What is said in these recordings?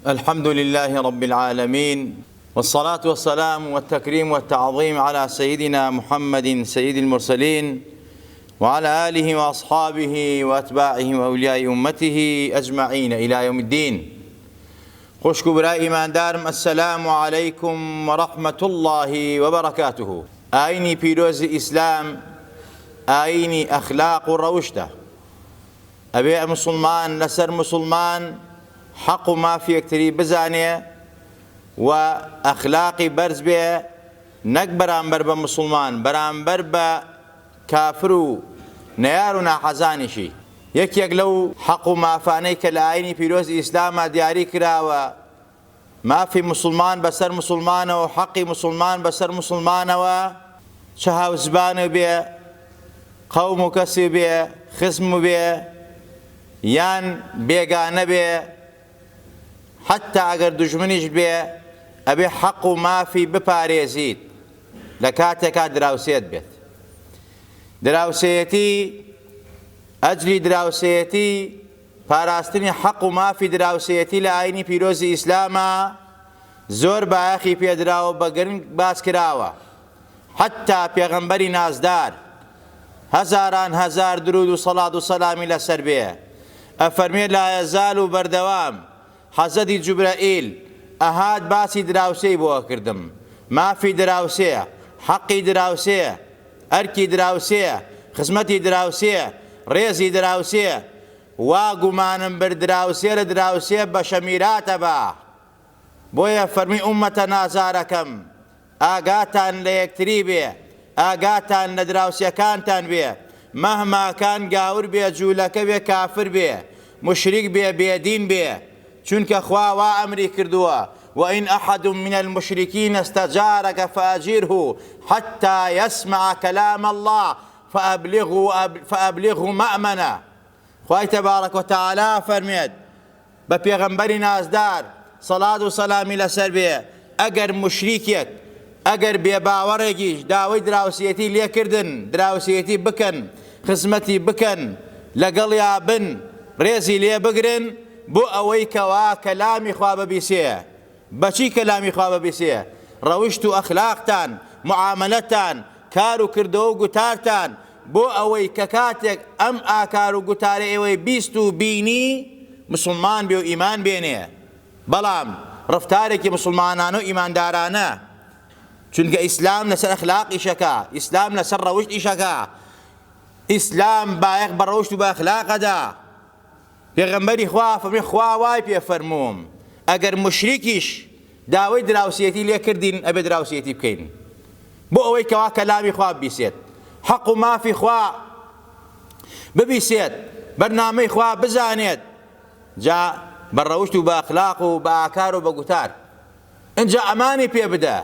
الحمد لله رب العالمين، والصلاة والسلام والتكريم والتعظيم على سيدنا محمد سيد المرسلين وعلى آله وأصحابه وأتباعه وأولياء أمته أجمعين إلى يوم الدين. خوشكو برای ایماندارم، السلام عليكم ورحمة الله وبركاته. آيني پیروز إسلام، آيني أخلاق روشته. أبي مسلمان لسر مسلمان حق ما في يكتري بزانية وأخلاقي برز بيه، نك برامبر بمسلمان برامبر بكافرو نيارنا حزانشي. يك لو حق ما فانيك الآيني في روز إسلام دياري كراوة ما في مسلمان بسر مسلمان وحق مسلمان بسر مسلمان وشهاو زبان بيه، قوم كسي بيه، خصم بيه، يان بيغان بيه، حتى اگر دجمنيش بيه ابي حق ما في بپاريزيد لكاتك دراوسيت بيت. دراوسيتي اجلي دراوسيتي پاراستني حق ما في دراوسيتي لآيني پیروزي اسلاما زور باخي پيدراو بگرن باس كراوة. حتى پیغمبري نازدار هزاران هزار درود و صلاة و سلامي لسر بيه افرمي لا يزال بردوام حەزەتی جوبرائیل ئەهات باسی دراوسەی بۆ کردم. مافی دراوسەیە، حەقی دراوسەیە، ئەرکی دراوسەیە، خزمەتی دراوسەیە، ڕێزی دراوسەیە. وا گومانم بر دراوسێ لە دراوسێ بە شەمیراتە بە. بۆیە فەرمی ئوممەتە نازارەکەم، ئاگاتان لە یەکتری بێ، ئاگاتان لە دراوسێکانتان بێ، مەهماکان گاور بێ، جوولەکە بێ، کافر بێ، مشریک بێ، بێدین بێ. چونك خوا وامري كردوا وإن أحد من المشركين استجارك فأجره حتى يسمع كلام الله فأبلغه مأمنا. خواهي تبارك وتعالى فرميت ببيغمبري نازدار صلاة وسلامي لسربيه أجر مشركيك أجر بيباوريكيش داوي دراوسيتي ليه كردن، دراوسيتي بكن، خزمتي بكن، لقليا بن، ريزي ليه بقرن بو ئەوەی کەوا کەلامی خوا ببیسێ. بەچی کەلامی خوا ببیسێ؟ ڕەوشت و ئەخلاقتان، معاملەتان، کار و کردەوە و گوتارتان بۆ ئەوەی کە کاتێک ئەم ئاکار و گوتارە ئێوەی بیست و بینی مسلمان بێ و ئیمان بێنێ. بەڵام ڕفتارێکی مسلمانانە و ئیماندارانە، چونکە ئیسلام لەسەر ئەخلاق ئیشەکە، ئیسلام لەسەر ڕەوشت ئیشەکە، ئیسلام بایەق بە ڕەوشت و بە ئەخلاقەدا. پێغەمبەری خوا فەرمی خوا وای پێ فەرمووم ئەگەر مشریکیش داوای دراوسێتی لێ کردین ئەبێ دراوسێتی بکەین بۆ ئەوەی کەوا کەلامی خوا ببیسێت، حەق و مافی خوا ببیسێت، بەرنامەی خوا بزانێت. جا بەڕەوشت و بە ئەخلاق و بە ئاکار و بە گوتار ئینجا ئەمانی پێ بدە،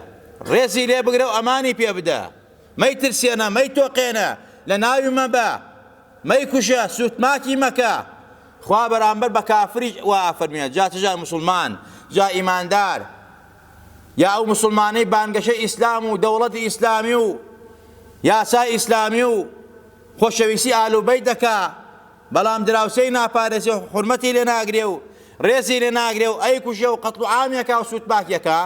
ڕێزی لێ بگرە و ئەمانی پێ بدە. مەی ترسێنە، مەی تۆقێنە، لە ناوی مەبە، مەی کوشە، سوتماکی مەکە. خوا بەرامبەر بە کافریش وا فەرمیێ جا تجا مسلمان، جا ئیماندار، یا ئەو مسلمانەی بانگەشەی ئیسلام و دەوڵەتی ئیسلامی و یاسای ئیسلامی و خۆشەویستی ئالوبەیت دەکا، بەڵام دراوسەی ناپارێزێ و حورمەتی لێ ناگرێ و ڕێزی لێ ناگرێ و ئەی کوژێ و قەتڵ و عامیەکە و سوتماکیەکە.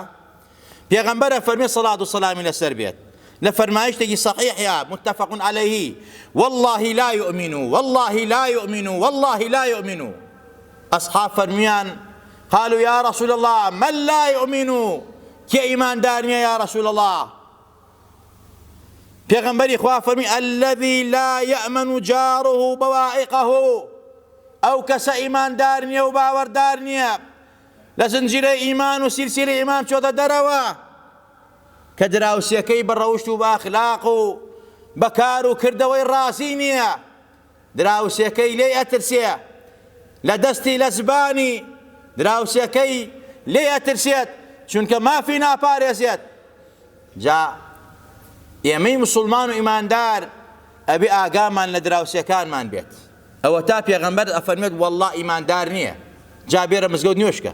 پێغەمبەرە فەرمێ سەڵات و سەلامی لەسەر بێت لە فەرمایشتێکی صحیحە متفق عليه والله لا يؤمنوا والله لا يؤمنوا والله لا يؤمنوا. أصحاب فرميان قالوا يا رسول الله من لا يؤمنوا كي إيمان دارنيا يا رسول الله. پیغمبری خوا فرمی الذي لا يأمن جاره بوائقه، أو كس إيمان دارنيا وباور دارنيا لزنجير إيمان وسلسلة إيمان شو دروا كدراوسيكي بەڕەوشت و بەئەخلاق و بەکار و کردەوەی ڕاستی نییە. دراوسەکەی لێ ئەترسێ، لە دەستی لە زبانی دراوسەکەی لێ ئەترسێت، چونکە مافی ناپارێزێت. جا ئێمەی مسلمان و ئیماندار ئەبێ ئاگامان لە دراوسەکانمان بێت. ئەوە تا پێغەمبەر ئەفەرمێت وەڵڵا ئیماندار نییە، جا بێرە مزگەوت نوێشکە،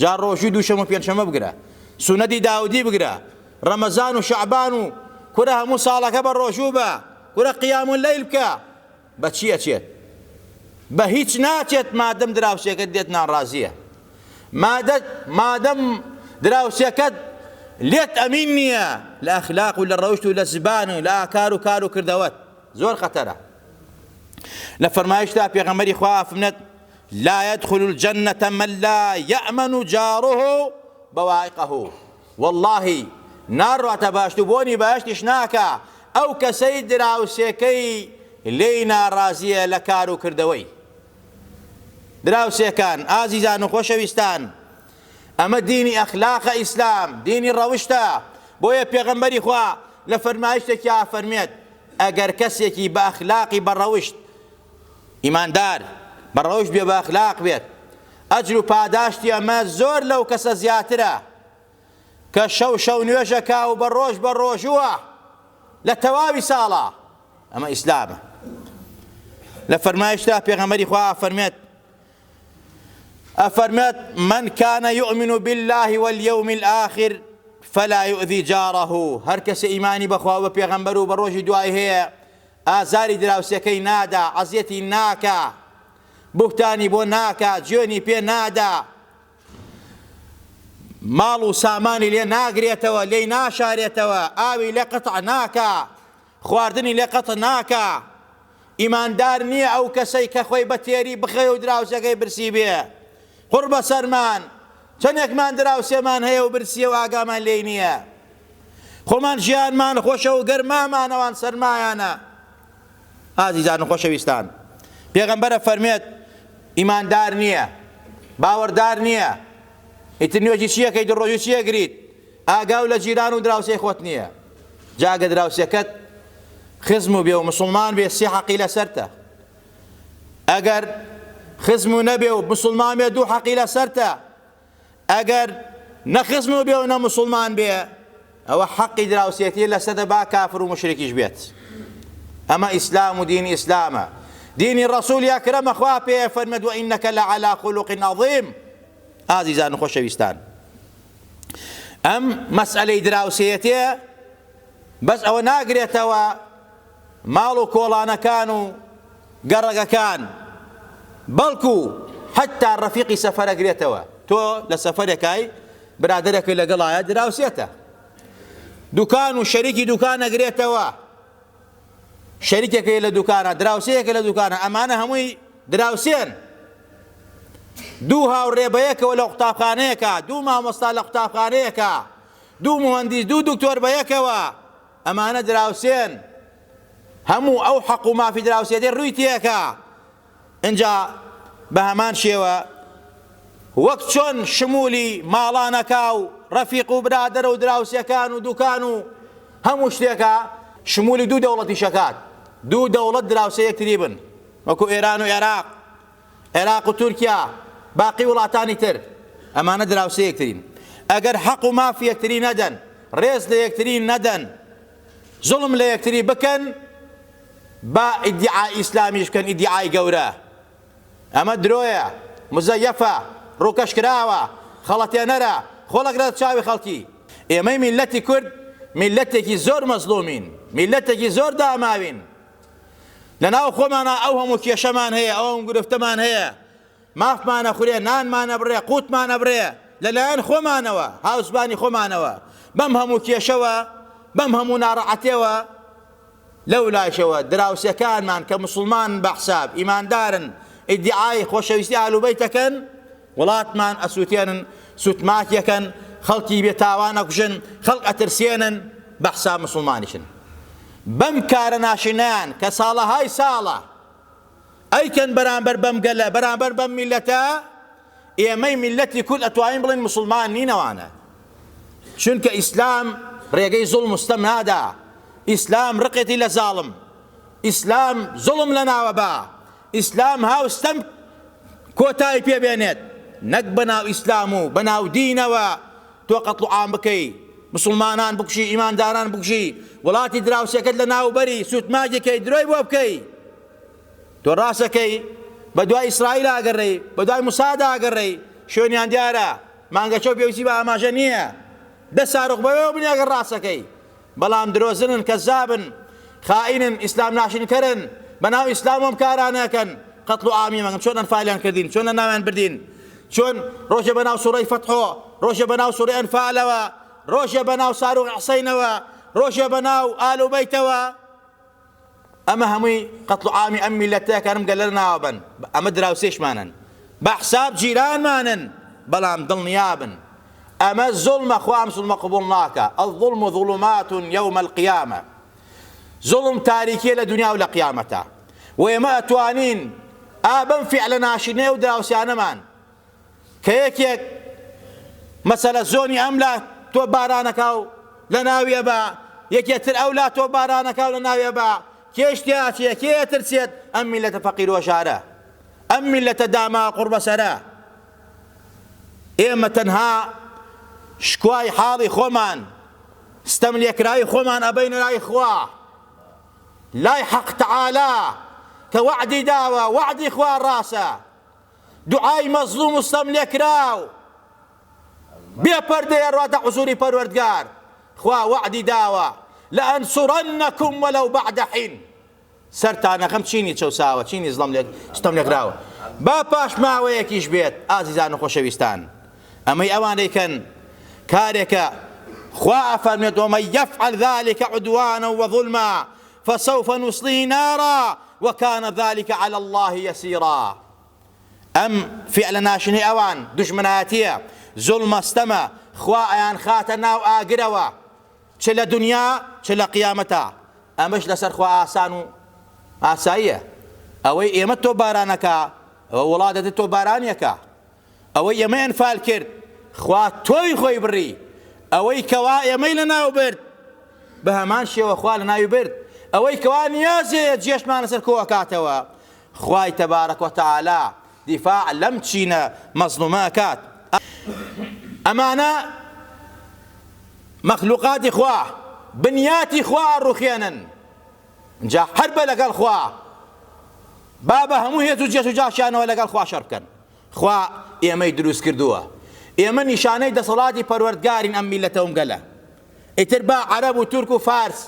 جا ڕۆژوی دووشەم و پێنجشەمە بگرە، سونەتی داودی بگرە، ڕەمەزان و شەعبان و کورە هەموو ساڵەکە بە ڕۆژوو بە، کورە قیام اللەیل بکە. بە چی ئەچێت؟ بە هیچ ناچێت مادەم دراوسێکە دێت ناڕازیە. مادەم دراوسێکەت لێت ئەمین نییە لە ئەخلاق و لە ڕەوشت و لە زبان و لە ئاکار و کار و کردەوەت زۆر خەتەرە. لە فەرمایشتا پێغەمبەری خوا فەرمێت لا يدخل الجنة من لا يأمن جاره بوائقه. والله ناڕاتە باشتوبوونی باشتیش ناکە ئەو کەسەی دراوسێکەی لێی ناڕازیە لە کار و کردەوەی. دراوسێکان ئازیزان و خۆشەویستان، ئەمە دینی ئەخلاقە ئیسلام، دینی ڕەوشتە. بۆیە پێغەمبەری خوا لە فەرمایشتێکیا فەرمێت ئەگەر کەسێکی بە ئەخلاقی بەڕەوشت ئیماندار بەڕەوشت بێ بە ئەخلاق بێت، ئەجر و پاداشتی ئەمە زۆر لەو کەسە زیاترە کە شەو نوێژەکا و بە ڕۆژووە لە تەواوی ساڵە. ئەمە ئیسلامە. لە فەرمایشتا پێغەمبەری خوا أفرمت من كان يؤمن بالله واليوم الآخر فلا يؤذي جاره. هر کس ایمانی بخوا و پیغمبر و بروج دوای هەیە ئازاری دراوسەکەی نادا، عەزیەتی ناکا، بوختانی بۆ ناکا، گوێنی پێ نادا، ماڵ و سامانی لێ ناگرێتەوە، لێی ناشارێتەوە، ئاوی لێ قەتع ناکا، خواردنی لێ قەتع ناکا. ئیماندار نییە ئەو کەسەی کە خۆی بە تێری بخێ و دراوسەکەی برسی بێ. قوربە سەرمان چەندێکمان دراوسێمان هەیە و برسیە و ئاگامان لێی نییە. خۆمان ژیانمان خۆشە و گەرمامانەوان سەرمایانە. ئازیزان و خۆشەویستان، پێغەمبەرە فەرمێت ئیماندار نییە، باوەڕدار نییە، ئیتر نوێژی چیەکەی دڕۆژی چیەگریت، ئاگا و لە جیران و دراوسێ خۆت نییە. جاگە دراوسێکەت خزم و بێ و مسلمان بێ سێ حەقی لەسەرتە. ئەگەر خزم و نەبێ و مسلمان بێ دوو حەقی لەسەرتە. ئەگەر نەخزم و بێ و نە مسلمان بێ ئەوە حەقی دراوسێتی لەسەرتە، با کافر و مشرکیش بێت. ئەمە ئیسلام و دینی ئیسلامە، دینی ڕەسوولی ئەکرەمە. خوا پێ فەرمێت وئینەکە لەعەلا خولوق عەظیم. ئازیزان و خۆشەویستان، ئەم مەسئەلەی دراوسێتێ بەس ئەوە ناگرێتەوە ماڵ و کۆڵانەکان و گەڕەگەکان، بەڵکو حتا ڕەفیقی سەفەرەگرێتەوە. تۆ لە سەفەرێکای برادەرێکی لەگەڵایە دراوسێتە، دوکان و شەریکی دوکان ئەگرێتەوە، شەریکێکی لە دوکانە، دراوسەیەکە لە دوکانە، ئەمانە هەمووی دراوسێن. دوو هاوڕێ بەیەکەوە لە قوتابخانەیەکە، دوو مامۆستا لە قوتابخانەیەکە، دوو مهەندیس، دوو دکتۆر بەیەکەوە، ئەمانە دراوسێن. هەموو ئەو حەق و مافی دراوسێتی ڕووی تێکە. اینجا بە هەمان شێوە وەک چۆن شمولی ماڵانەکە و ڕەفیق و برادەرە و دراوسەکان و دوکان و هەموو شتێکە، شمولی دوو دەوڵەتی شەکات. دوو دەوڵەت دراوسە یەکتری بن، وەکو ئێران و عێراق، عێراق و تورکیا، باقی وڵاتانی تر، ئەمانە دراوسە یەکترین. ئەگەر حەق و مافی یەکتری نەدەن، ڕێز لە یەکتری نەدەن، زوڵم لە یەکتری بکەن، با ئیدعای ئیسلامیش بکەن، ئیدعای گەورە. ئەمە درۆیە، مزەیەفە، ڕووکەشکراوە، خەڵەتێنەرە، خۆڵەگرێت چاوی خەڵکی. ئێمەی میلەتی کورد میلەتێکی زۆر مەزلومین، میلەتێکی زۆر داماوین. لەناو خۆمانە ئەو هەموو کێشەمان هەیە، ئەو هەموو گرفتەمان هەیە، مافمانە خوڕێ، نانمانە بڕێ، قووتمانە بڕێ لەلایەن خۆمانەوە، هاوسبانی خۆمانەوە. بەم هەموو کێشەوە، بەم هەموو ناڕەحەتیەوە، لەو لایشەوە دراوسەکانمان کە مسلمان بە حساب ئیماندارن، ئیدعای خۆشەویستی ئاهلوبەیتەکەن، وڵاتمان ئەسووتێنن، سوتماتیەکەن، خەڵکی بێتاوان ئەکوژن، خەڵک ئەترسێنن، بە حساب مسلمانیشن. بەم کارە ناشنیان کە ساڵەهای ساڵە ئەیکەن بەرامبەر بەم گەلە، بەرامبەر بەم میلەتە، ئێمەی میلەتی کورد ئەتوانین بڵێن مسلمان نینەوانە. چونکە ئیسلام ڕێگەی زوڵم مستەم نادا، ئیسلام ڕقێتی لە زاڵم، ئیسلام زوڵم لە ناوە با، ئیسلام هاوستەم کۆتایی پێبێنێت، نەک بەناو ئیسلام و بەناو دینەوە تۆ قەتڵ و عام بکەی، مسلمانان بکوژی، ئیمانداران بکوژی، وڵاتی دراوسەکەت لە ناوبەری سوتماگێکەی درۆی بۆ بکەی. تۆ ڕاستەکەی بە دوای ئیسرائیل ئاگەڕێی، بە دوای موسادا ئاگەڕێی، شوێنیان دیارە، مانگەچەو پێویستی بە ئاماژە نییە، دە ساڕۆخ بەوێ بنی ئەگەر ڕاستەکەی. بەڵام درۆزنن، کەزابن، خائینن، ئیسلام ناشنکەرن، بەناو ئیسلام وەم کارانەکەن، قەتڵ و عامی مەگەن چۆن ئەنفالیان کردین، چۆن لە ناویان بردین. چۆن ڕۆژە بەناو سوڕەی فەتحۆ، ڕۆژە بەناو سوڕەی ئەنفالەوە، ڕۆژە بەناو ساروغ حسەینەوە، ڕۆژە بەناو ئال و بەیتەوە. ئەمە هەمووی قەتڵ و عامی ئەم میلەتەکانم گەلە ناوە بن، ئەمە دراوسێشمانن، بە حساب جیرانمانن، بەڵام دڵنیابن ئەمە زوڵمە، خوا ئەم زوڵمە قبوڵ ناکە. الظلم ظلمات يوم القيامة، زوڵم تاریکیە لە دنیا و لە قیامەتە. و ئێمە ئەتوانین ئابەم فیعلە ناشینەیە و دراوسیانەمان کە یەکێک مەسەلە زۆنی ئەملا تۆ بارانەکە و لە ناویە بە، یەکێتر ئەولا تۆ بارانەکە و لە ناویە بە، کێشتیاچیە کێترچێت؟ ئەم میلەتە فەقیر و شارە، ئەم میلەتە داما قوربە سەرە. ئێمە تەنها شکوای حاڵی خۆمان، ستەم لێکراوی خۆمان ئەبەینە لای خوا، لای حەق تەعالا کە وعدی داوە، وعدی خوا ڕاستە. دوعای مەزلوم و ستەم لێکراو بێپەردەیە ڕاتە حوزوری پەروەردگار، خوا وعدی داوە لەئەنسوڕەنەکم وەلەو بەعدە حین. سەرتانەکەم چینی چەوساوە، چینی زڵم ستەم لێکراوە، با پاش ماوەیەکیش بێت. ئازیزان و خۆشەویستان، ئەمەی ئەوانەی کەن کارێکە خوا ئەفەرمێت ومن يفعل ذلك عدوانا وظلما فسوف نصليه نارا وكان ذلك على الله يسيرا. ئەم فعلە ناشنەی ئەوان دوژمنایەتیە، زوڵمە، ستەمە، خوا ئەیان خاتە ناو ئاگرەوە، چ لە دنیا چ لە قیامەتە. ئەمەش لەسەر خوا ئاسان و ئاساییە. ئەوەی ئێمە تۆ بارانەکە، ئەوە وڵاتەکە تۆ بارانیەکە، ئەوەی ئێمە ئەنفال کرد خوا تۆی خۆی بڕی، ئەوەی کەوا ئێمەی لە ناو برد بە هەمان شێوە خوا لە ناوی برد، ئەوەی کەوا نیازێ جێشمان لەسەر کۆکاتەوە خوای تەبارەک وتەعالا دیفاع لەم چینە مەزلومە کات. ئەمانە مەخلوقاتی خوا، بنیاتی خوا ڕوخێنن، جا هەر بە لەگەڵ خوا با بە هەموو هێز و جێش و جاشیانەوە لەگەڵ خوا شەڕ بکەن. خوا ئێمەی دروست کردووە، ئێمە نیشانەی دەسەڵاتی پەروەردگارین ئەم میلەتەوەم گەلە. ئیتر با عەرەب و تورک و فارس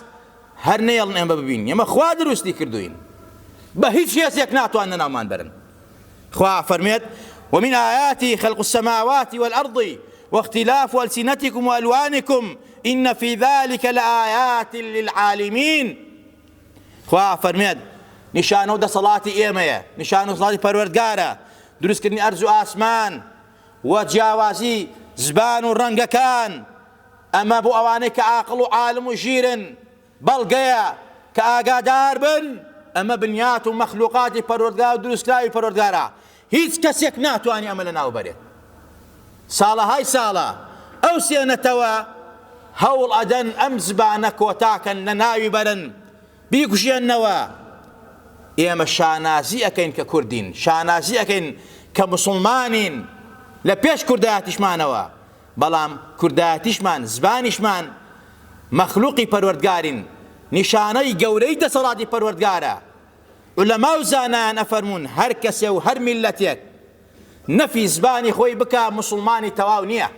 هەر نێڵن ئێمە ببین، ئێمە خوا دروستی کردوین، بە هیچ هێزێک ناتوانن ناومان برن. خوا فەرمێت ومن آياته خلق السماوات والأرض واختلاف ألسنتكم وألوانكم إن في ذلك لآيات للعالمين. خوا فەرمێت نیشانە و دەسەڵاتی ئێمەیە، نیشانە و دەسەڵاتی پەروەردگارە، دروستکردنی ئەرز و ئاسمان و جیاوازی زبان و ڕەنگەکان. ئەمە بۆ ئەوانەی کە عاقڵ و عالم و ژیرن، بەڵگەیە کە ئاگادار بن ئەمە بنیات و مەخلوقاتی پەروەردگار و دروستکراوی پەروەردگارە. هیچ کەسێک ناتوانێ ئەمە لە ناو بەرێت. ساڵەهای ساڵە ئەو سێنەتەوە هەوڵ ئەدەن ئەم زبانە کۆتاکەن لە ناوی بەرن، بیکوژێنەوە. ئێمە شانازی ئەکەین کە کوردین، شانازی ئەکەین کە موسڵمانین لە پێش کوردایەتیشمانەوە، بەڵام کوردایەتیشمان زبانیشمان مەخلوقی پەروەردگارین، نیشانەی گەورەی دەسەڵاتی پەروەردگارە. عولەما و زانایان ئەفەرمون هەر کەسێ و هەر میلەتێک نەفی زبانی خۆی بکە موسڵمانی تەواو نییە،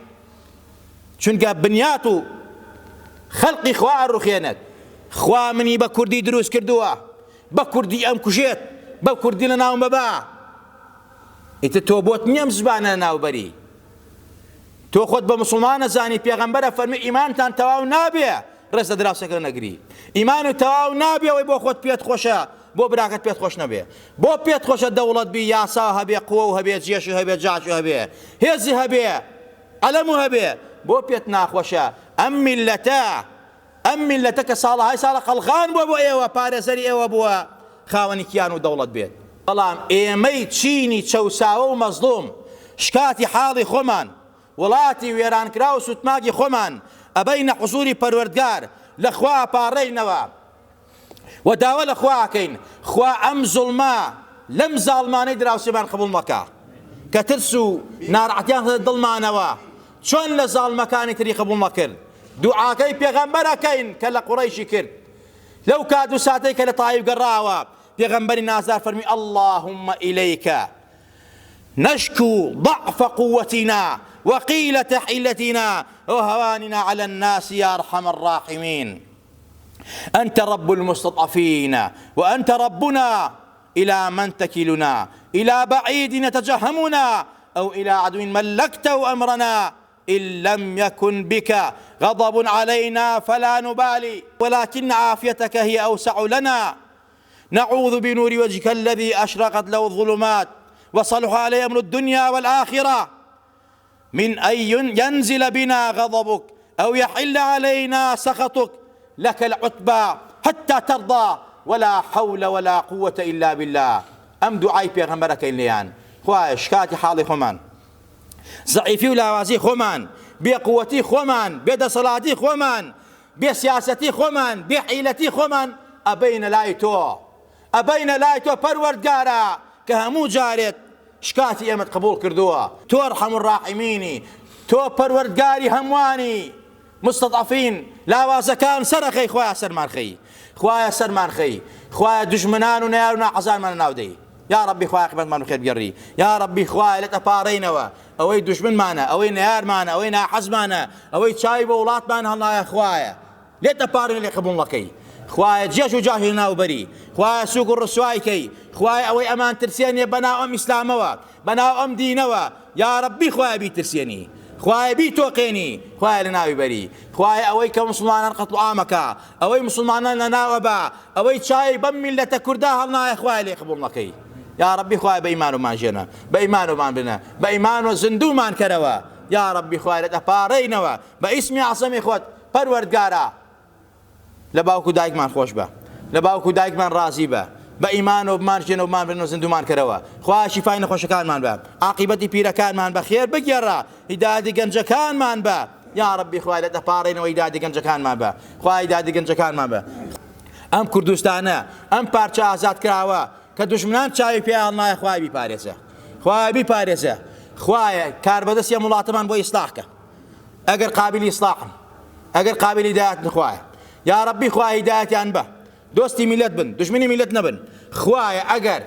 چونکە بنیات و خەڵقی خوا ڕوخێنێت. خوا منی بە کوردی دروست کردووە، بە کوردی ئەم کوژێت، بە کوردی لە ناوم بەبا. ئیتر تۆ بۆت نییە ئەم زبانە لە ناوبەری، تۆ خۆت بە موسڵمان نەزانی. پێغەمبەر ئەفەرمی ئیمانتان تەواو نابێ ڕێز لە دراوسەکە نەگری، ئیمان و تەواو نابێ ئەوەی بۆ خۆت پێت خۆشە بۆ براکەت پێت خۆش نەبێ، بۆ پێت خۆشە دەوڵەت بی، یاسا هەبێ، قووە و هەبێ، جێش و هەبێ، جاش و هەبێ، هێزی هەبێ، عەلەم و هەبێ، بۆ پێت ناخۆشە. ئەم میلەتە کە ساڵەهای ساڵە قەڵغان بووە بۆ ئێوە، پارێزەری ئێوە بووە، خاوەنی کیان و دەوڵەت بێت. بەڵام ئێمەی چینی چەوساوە و مەزلوم شکاتی حاڵی خۆمان، وڵاتی وێرانکرا و سوتماگی خۆمان ئەبەینە حوزوری پەروەردگار، لە خوا پاڕێینەوە و داوە لە خوا ئەکەین خوا ئەم زوڵمە لەم زاڵمانەی دراوسێمان قبوڵ مەکە کە ترس و ناڕەحەتیان دڵمانەوە چۆن لە زاڵمەکانی تری قبوڵ مەکرد. دوعاکەی پێغەمبەر ئەکەین کە لە قوڕەیشی کرد لەو کات و ساتەی کە لە تایف گەڕاوە. پێغەمبەری نازدار فەرمی اللهم إليك نشكو ضعف قوتنا وقيلة حيلتنا وهواننا على الناس يا أرحم الراحمين. أنت رب المستضعفين وأنت ربنا، إلى من تكلنا؟ إلى بعيد نتجهمنا أو إلى عدو ملكته أمرنا إن لم يكن بك غضب علينا فلا نبالي ولكن عافيتك هي أوسع لنا نعوذ بنور وجهك الذي أشرقت له الظلمات وصلح عليه أمر الدنيا والآخرة من أن ينزل بنا غضبك أو يحل علينا سخطك لك العتبى حتى ترضى ولا حول ولا قوة إلا بالله. أم دعاي بيغمبرك إليان خواه شكاتي حالي خمان ضعيفي ولاوازي خمان بقوتي خمان بيد صلاتي خمان بسياستي خمان بحيلتي خمان أبين لايتو پروردگارا كهمو جارت شكاتي امت قبول كردوها تو ارحم الراحميني تو پروردگاري همواني مستضعفين لاوازكان سرخي خوايا سرمان خي خوايا دجمنان ونيارنا حزان من ناودي يا ربي خوايا قبل ما نخير بجري يا ربي خوايا لتبارينوا اوي دشمن معنا اوي نيار معنا اوي ناحز معنا اوي شايب وولات معنا الله يا خوايا لتبارين اللي قبول لكي خوايا جيش وجاهي ناو بري خوايا سوق الرسواي كي خوايا اوي امان ترسيني بناو ام اسلاموا بناو ام دينوا يا ربي خوايا بي ترسيني خوايا بي توقيني خوايا لناوي بري خوايا اوي كمسلمان قتل عامك اوي مسلمان لناوبا اوي شاي بملة كرداها الله يا خوايا اللي قبول لكي يا ربي خوايا بإيمان ومان جنا بإيمان ومان بنا بإيمان وزندو مان كروا يا ربي خوايا لتبارينوا باسمي عصمي خوت پروردگارا لباوكو دايك مان خوش با لباوكو دايك مان راضي با بإيمان ومان جنا ومان بنا وزندو مان كروا خوايا شفاي نخوش كان مان با عاقبتي بيرا كان مان بخير بجرا هدايتي گنج كان مان با يا ربي خوايا لتبارينوا هدايتي گنج كان مان با خوايا هدايتي گنج كان مان با ام كردستانا ام پارچە آزاد کراوە کە دژمنان چاوی پێیان نایە خوای بیپارێزە خوایە کاربەدەستیە وڵاتەمان بۆ ئیسلاحکە ئەگەر قابلی ئیسلاحن ئەگەر قابلی هیدایەتن خوایە یا ربی خوای هیدایەتیان بە دۆستی میلەت بن دژمنی میلەت نەبن خوایە ئەگەر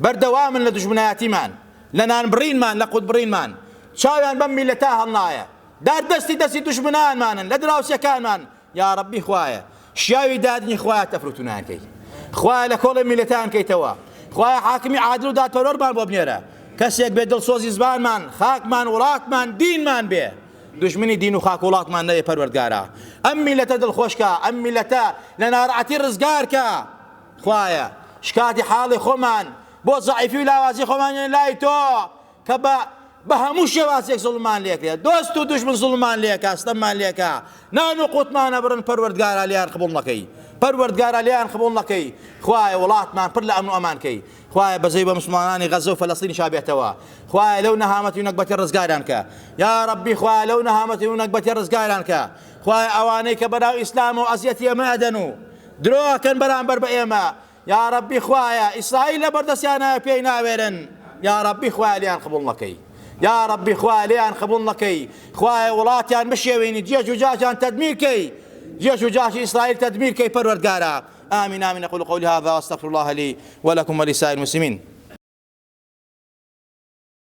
بەردەوامن لە دژمنایەتیمان لە نانبڕینمان لە قوتبڕینمان چاویان بەم میلەتە هەڵنایە دەستی دژمنانمانن لە دراوسەکانمان یا ربی خوایە شیاوی دادنی خوایە تەفروتونانکەی خوایە لە کۆڵی میلەتان کەیتەوە خوایە حاکمی عادل و دادپەروەرمان بۆ بنێرە کەسێک بێ دڵسۆزی زمانمان خاکمان وڵاتمان دینمان بێ دژمنی دین و خاک وڵاتمان نەبێ پەروەردگارە ئەم میلەتە دڵخۆشکە ئەم میلەتە لە ناڕەحەتی ڕزگارکە خوایە شکاتی حاڵی خۆمان بۆ زەعیفی و لاوازی خۆمان لای تۆ کە بە هەموو شێوازێک زوڵمان لێکرێ دۆست و دژمن زوڵمان لێکە ستەممان لێکە نان و قوتمانە بڕن پەروەردگارە لیان قبوڵ نەکەی پەروەردگارە لیان قبوڵ نەکەی خوایە وڵاتمان پڕ لە ئەمن و ئەمانکەی خوایە بەزەی بە مسلمانانی غەزە و فەلەستینی شابێتەوە خوایە لەو نەهامەتی و نەکبەتی ڕزگاریان کە یا ربی خوایە لەو نەهامەتی و نەکبەتی ڕزگاریان کە خوایە ئەوانەی کە بەناو ئیسلام و ئەزیەتی ئێمە ئەدەن و درۆکەن بەرامبەر بە ئێمە یا ربی خوایە ئیسرائیل لە بەردەستیانە پێی ناوێرن یا ربی خوایە لیان قبوڵ نەکەی يا ربي خواه ليان قبول لكي خواه ولاتيان بشيويني جيش وجاشان تدمير كي جيش وجاش إسرائيل تدمير كي پروردگارا آمين آمين أقول قولي هذا واستغفر الله لي ولكم ولسائر المسلمين.